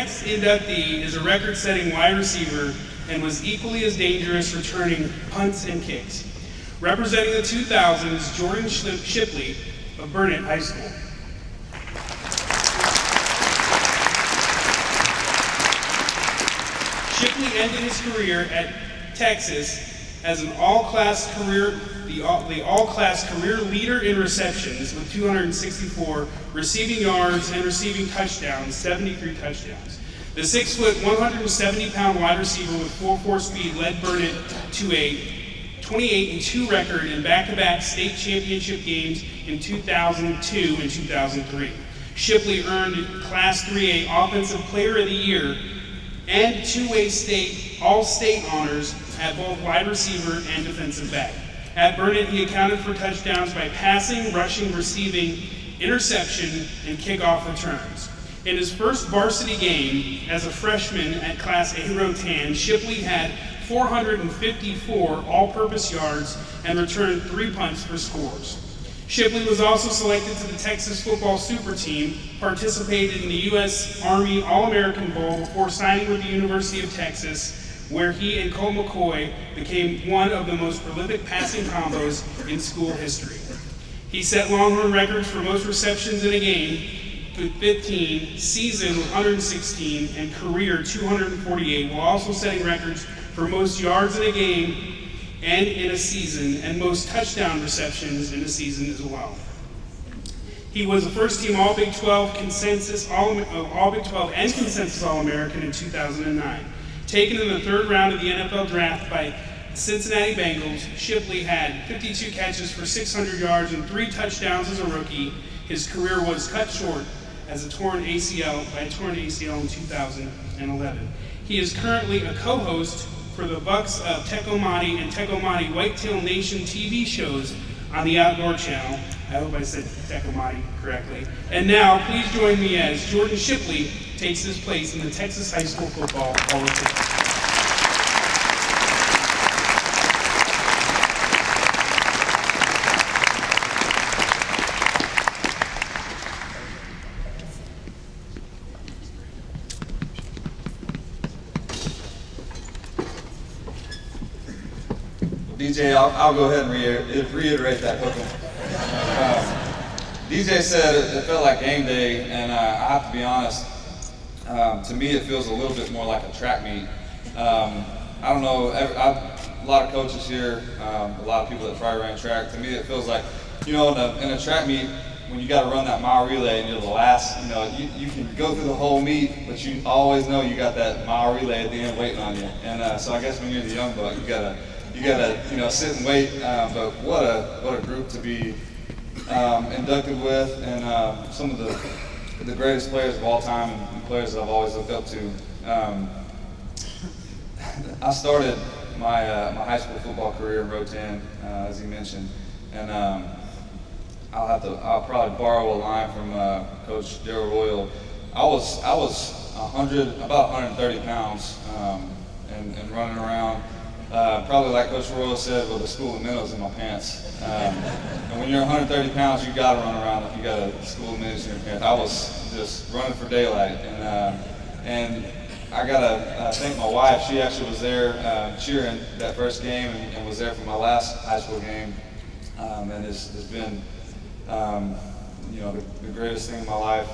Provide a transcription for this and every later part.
next inductee is a record-setting wide receiver and was equally as dangerous returning punts and kicks. Representing the 2000s, Jordan Shipley of Burnett High School. Shipley ended his career at Texas as an all-class career leader in receptions with 264 receiving yards and receiving touchdowns, 73 touchdowns. The 6-foot, 170-pound wide receiver with 4.4 speed led Burnett to a 28-2 record in back-to-back state championship games in 2002 and 2003. Shipley earned Class 3A Offensive Player of the Year and two-way all-state honors at both wide receiver and defensive back. At Burnett, he accounted for touchdowns by passing, rushing, receiving, interception, and kickoff returns. In his first varsity game as a freshman at Class A Rotan, Shipley had 454 all-purpose yards and returned 3 punts for scores. Shipley was also selected to the Texas football super team, participated in the U.S. Army All-American Bowl before signing with the University of Texas, where he and Colt McCoy became one of the most prolific passing combos in school history. He set Longhorn records for most receptions in a game with 15, season with 116, and career 248, while also setting records for most yards in a game and in a season, and most touchdown receptions in a season as well. He was a first-team All-Big 12 consensus All-Big 12 and consensus All-American in 2009. Taken in the third round of the NFL draft by the Cincinnati Bengals, Shipley had 52 catches for 600 yards and 3 touchdowns as a rookie. His career was cut short as a torn ACL in 2011. He is currently a co-host for the Bucks of Tecomate and Tecomate Whitetail Nation TV shows on the Outdoor Channel. I hope I said Tecomate correctly. And now, please join me as Jordan Shipley takes his place in the Texas High School Football Hall of Fame. DJ, I'll go ahead and reiterate that quickly. DJ said it felt like game day, and I have to be honest, to me it feels a little bit more like a track meet. I don't know, a lot of coaches here, a lot of people that probably ran track, to me it feels like, in a track meet, when you got to run that mile relay and you're the last, you can go through the whole meet, but you always know you got that mile relay at the end waiting on you. And so I guess when you're the young buck, you gotta sit and wait. But what a group to be inducted with, and some of the greatest players of all time and players that I've always looked up to. I started my high school football career in Rotan, as he mentioned, and I'll probably borrow a line from Coach Darrell Royal. I was about 130 pounds, and running around. Probably like Coach Royal said, with a school of minnows in my pants. And when you're 130 pounds, you got to run around if you got a school of minnows in your pants. I was just running for daylight, and I gotta thank my wife. She actually was there cheering that first game, and was there for my last high school game, and has been the greatest thing in my life.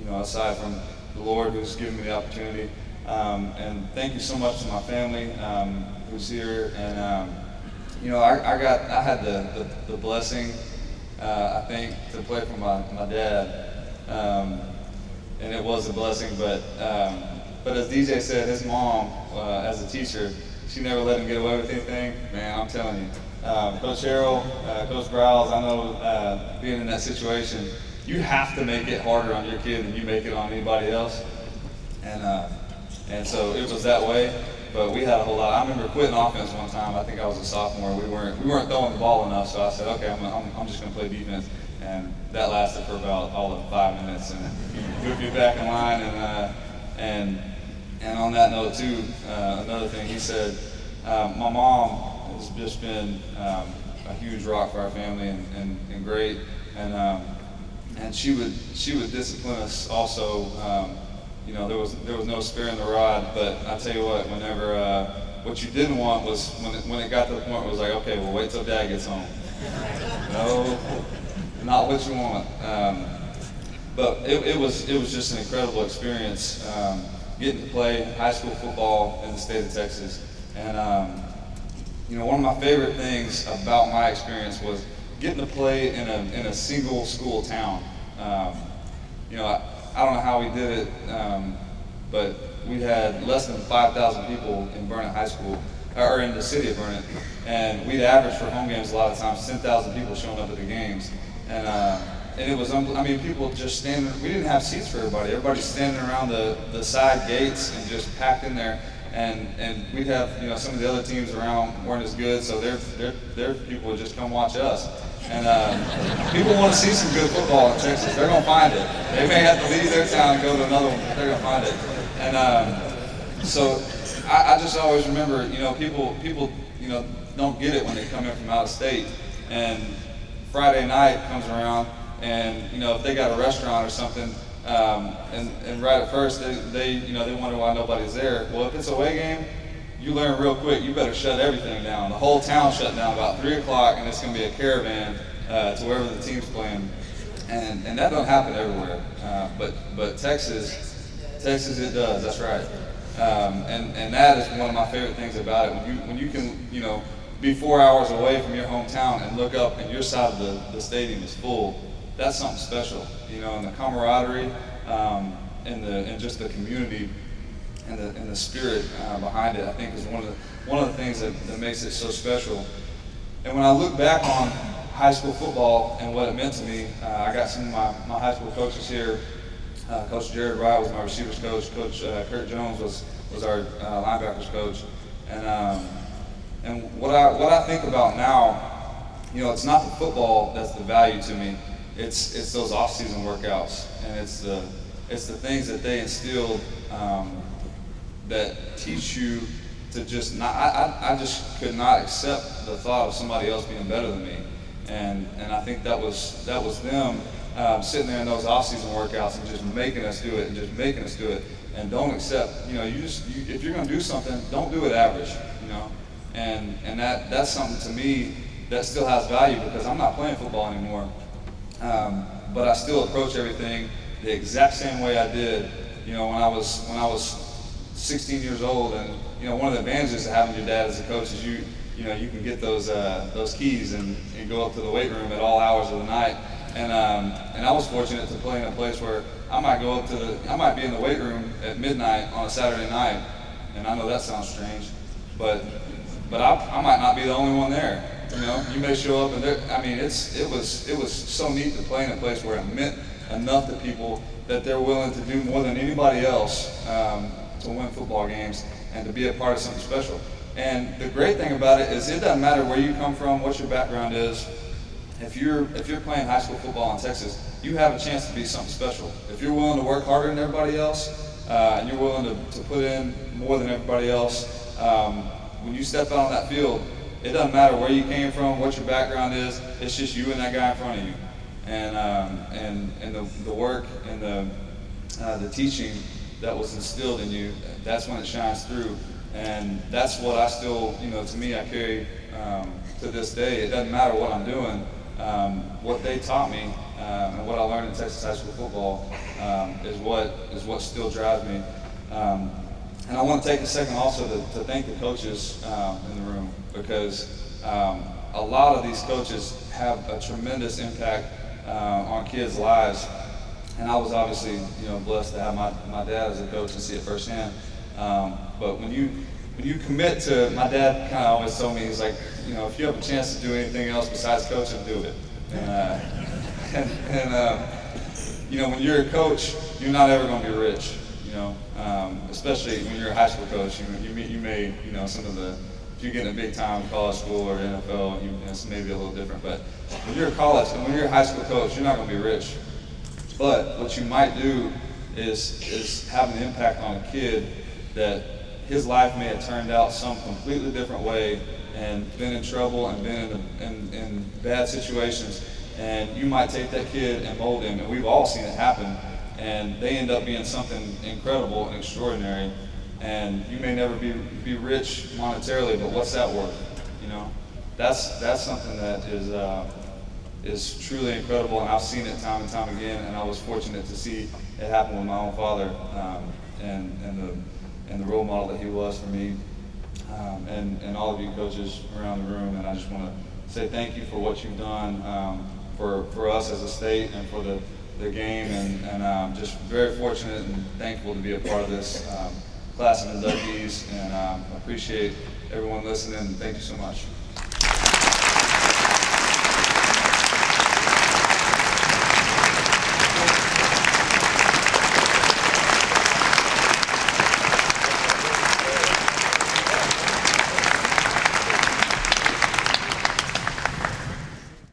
Aside from the Lord who's given me the opportunity. And thank you so much to my family who's here. And I had the blessing, I think, to play for my dad, and it was a blessing. But as DJ said, his mom, as a teacher, she never let him get away with anything. Man, I'm telling you, Coach Harrell, Coach Growls, I know being in that situation, you have to make it harder on your kid than you make it on anybody else. And so it was that way, but we had a whole lot. I remember quitting offense one time. I think I was a sophomore. We weren't throwing the ball enough, so I said, okay, I'm just going to play defense. And that lasted for about all of 5 minutes, and moved me back in line. And on that note too, another thing he said, my mom has just been a huge rock for our family and great, and she would discipline us also. there was no spare in the rod. But I tell you what, what you didn't want was when it got to the point where it was like, okay, well, wait till Dad gets home. No, not what you want. But it was just an incredible experience, getting to play high school football in the state of Texas. And one of my favorite things about my experience was getting to play in a single school town. I don't know how we did it, but we had less than 5,000 people in Burnet High School, or in the city of Burnet, and we'd average for home games a lot of times 10,000 people showing up at the games, and it was, people just standing. We didn't have seats for everybody. Everybody's standing around the side gates and just packed in there, and we'd have some of the other teams around weren't as good, so their people would just come watch us. And people want to see some good football in Texas. They're going to find it. They may have to leave their town and go to another one, but they're going to find it. And so I just always remember, people don't get it when they come in from out of state. And Friday night comes around, and if they got a restaurant or something, and right at first they wonder why nobody's there. Well, if it's a away game, you learn real quick, you better shut everything down. The whole town shut down about 3 o'clock, and it's going to be a caravan to wherever the team's playing. And that don't happen everywhere. But Texas it does, that's right. And that is one of my favorite things about it. When you can, be 4 hours away from your hometown and look up and your side of the stadium is full, that's something special. And the camaraderie and just the community and the spirit behind it, I think, is one of the things that makes it so special. And when I look back on high school football and what it meant to me, I got some of my high school coaches here. Coach Jared Wright was my receivers coach. Coach Kurt Jones was our linebackers coach. And what I think about now, it's not the football that's the value to me. It's those off-season workouts, and it's the things that they instilled that teach you to just not. I just could not accept the thought of somebody else being better than me, and I think that was them sitting there in those off-season workouts and just making us do it, and don't accept. If you're going to do something, don't do it average. And that's something to me that still has value, because I'm not playing football anymore, but I still approach everything the exact same way I did, when I was 16 years old. And one of the advantages of having your dad as a coach is you can get those keys and go up to the weight room at all hours of the night. And I was fortunate to play in a place where I might be in the weight room at midnight on a Saturday night, and I know that sounds strange, but I might not be the only one there. You may show up, and it was so neat to play in a place where it meant enough to people that they're willing to do more than anybody else to win football games and to be a part of something special. And the great thing about it is it doesn't matter where you come from, what your background is. If you're playing high school football in Texas, you have a chance to be something special. If you're willing to work harder than everybody else, and you're willing to put in more than everybody else, when you step out on that field, it doesn't matter where you came from, what your background is. It's just you and that guy in front of you, and the work and the teaching that was instilled in you. That's when it shines through, and that's what I still, to me, I carry to this day. It doesn't matter what I'm doing. What they taught me and what I learned in Texas high school football is what still drives me. And I want to take a second also to thank the coaches in the room, because a lot of these coaches have a tremendous impact on kids' lives. And I was obviously blessed to have my dad as a coach and see it firsthand. But when you commit to, my dad kind of always told me, he's like, if you have a chance to do anything else besides coaching, do it. And when you're a coach, you're not ever going to be rich. Especially when you're a high school coach, you may some of the, if you're getting a big time college school or NFL, it's maybe a little different. But when you're a high school coach, you're not going to be rich. But what you might do is have an impact on a kid that his life may have turned out some completely different way and been in trouble and been in bad situations, and you might take that kid and mold him, and we've all seen it happen. and they end up being something incredible and extraordinary. And you may never be rich monetarily, but what's that worth? You know, that's something that is truly incredible, and I've seen it time and time again. And I was fortunate to see it happen with my own father, and the role model that he was for me, and all of you coaches around the room. And I just want to say thank you for what you've done for us as a state and for the game, and just very fortunate and thankful to be a part of this class of inductees, and appreciate everyone listening. Thank you so much.